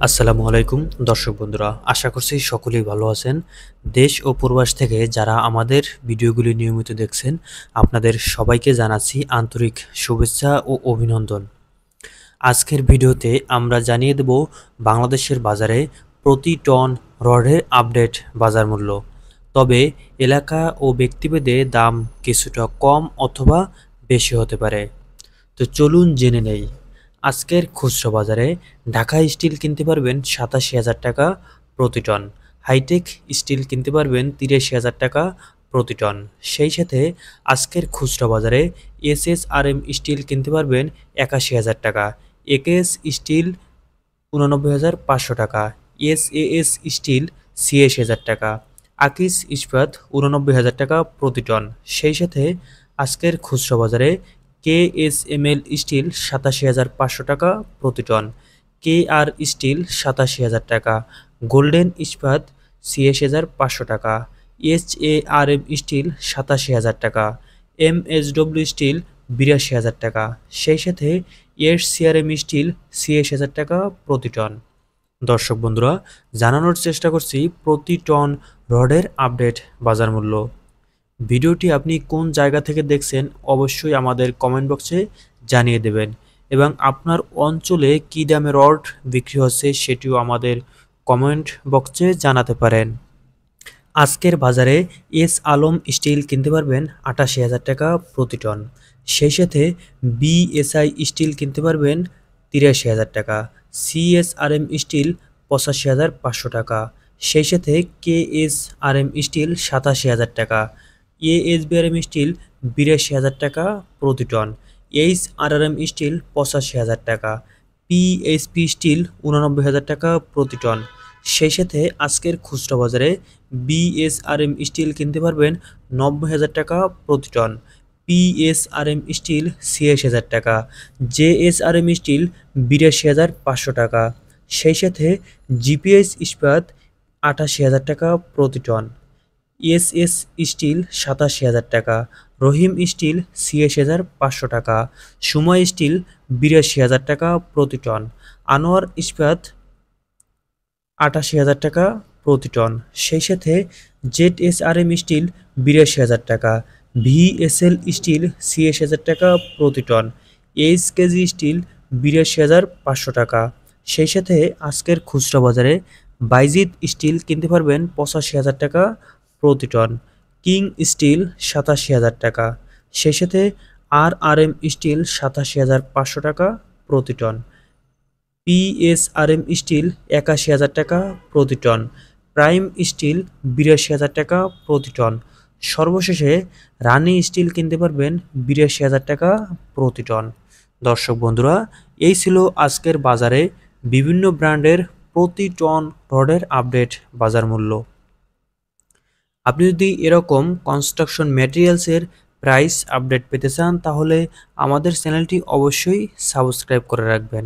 আসসালামু আলাইকুম দর্শক বন্ধুরা, আশা করছি সকলেই ভালো আছেন। দেশ ও প্রবাস থেকে যারা আমাদের ভিডিওগুলি নিয়মিত দেখছেন, আপনাদের সবাইকে জানাচ্ছি আন্তরিক শুভেচ্ছা ও অভিনন্দন। আজকের ভিডিওতে আমরা জানিয়ে দেব বাংলাদেশের বাজারে প্রতি টন রডের আপডেট বাজার মূল্য। তবে এলাকা ও ব্যক্তিভেদে দাম কিছুটা কম অথবা বেশি হতে পারে। তো চলুন জেনে নেই। আজকের খুচরো বাজারে ঢাকা স্টিল কিনতে পারবেন ৮৭,০০০ টাকা প্রতি টন, হাইটেক স্টিল কিনতে পারবেন ৮৩,০০০ টাকা প্রতি টন। সেই সাথে আজকের খুচরো বাজারে এসএসআরএম স্টিল কিনতে পারবেন ৮১,০০০ টাকা, একেএস স্টিল ৮৯,৫০০ টাকা, এসএএস স্টিল ৮৬,০০০ টাকা, আকিস ইস্পাত ৮৯,০০০ টাকা প্রতি টন। সেই সাথে আজকের খুচরো বাজারে কেএসএমএল স্টিল ৮৭,৫০০ টাকা প্রতি টন, কেআর স্টিল ৮৭,০০০ টাকা, গোল্ডেন ইস্পাত ৮৬,৫০০ টাকা, এইচএআরএম স্টিল ৮৭,০০০ টাকা, এমএসডব্লিউ স্টিল ৮২,০০০ টাকা। সেই সাথে এসসিআরএম স্টিল ৮৬,০০০ টাকা প্রতি টন। দর্শক বন্ধুরা, জানানোর চেষ্টা করছি প্রতি টন রডের আপডেট বাজার মূল্য। ভিডিওটি আপনি কোন জায়গা থেকে দেখছেন অবশ্যই আমাদের কমেন্ট বক্সে জানিয়ে দেবেন, এবং আপনার অঞ্চলে কী দামে রড বিক্রি হচ্ছে সেটিও আমাদের কমেন্ট বক্সে জানাতে পারেন। আজকের বাজারে এস আলম স্টিল কিনতে পারবেন ৮৮,০০০ টাকা প্রতি টন। সেই সাথে বিএসআই স্টিল কিনতে পারবেন ৮৩,০০০ টাকা, সিএসআরএম স্টিল ৮৫,৫০০ টাকা। সেই সাথে কেএসআরএম স্টিল ৮৭,০০০ টাকা, এএসবিআরএম স্টিল ৮২,০০০ টাকা প্রতি টন, এইচআরআরএম স্টিল ৮৫,০০০ টাকা, পিএসপি স্টিল ৮৯,০০০ টাকা প্রতি টন। সেই সাথে আজকের খুচরা বাজারে বিএসআরএম স্টিল কিনতে পারবেন ৯০,০০০ টাকা প্রতি টন, পিএসআরএম স্টিল ৮৬,০০০ টাকা, জেএসআরএম স্টিল ৮২,৫০০ টাকা। সেই সাথে জিপিএস ইস্পাত ৮৮,০০০ টাকা প্রতি টন, এসএস স্টিল ৮৭,০০০ টাকা, রহিম স্টিল ৮৬,৫০০ টাকা, সময় স্টিল ৮২,০০০ টাকা প্রতি টন, আনোয়ার ইস্পাত ৮৮,০০০ টাকা প্রতি টন। সেই সাথে জেডএসআরএম স্টিল ৮২,০০০ টাকা, ভিএসএল স্টিল ৮৬,০০০ টাকা প্রতি টন, এইচকেজি স্টিল ৮২,৫০০ টাকা। সেই সাথে আজকের খুচরা বাজারে বাইজিৎ স্টিল কিনতে পারবেন ৮৫,০০০ টাকা প্রতি টন, কিং স্টিল ৮৭,০০০ টাকা। সেই সাথে আরআরএম স্টিল ৮৭,৫০০ টাকা প্রতি টন, পিএসআরএম স্টিল ৮১,০০০ টাকা প্রতি টন, প্রাইম স্টিল ৮২,০০০ টাকা প্রতি টন। সর্বশেষে রানি স্টিল কিনতে পারবেন ৮২,০০০ টাকা প্রতি টন। দর্শক বন্ধুরা, এই ছিল আজকের বাজারে বিভিন্ন ব্র্যান্ডের প্রতি টন রডের আপডেট বাজার মূল্য। আপনি যদি এরকম কনস্ট্রাকশন ম্যাটেরিয়ালসের প্রাইস আপডেট পেতে চান তাহলে আমাদের চ্যানেলটি অবশ্যই সাবস্ক্রাইব করে রাখবেন।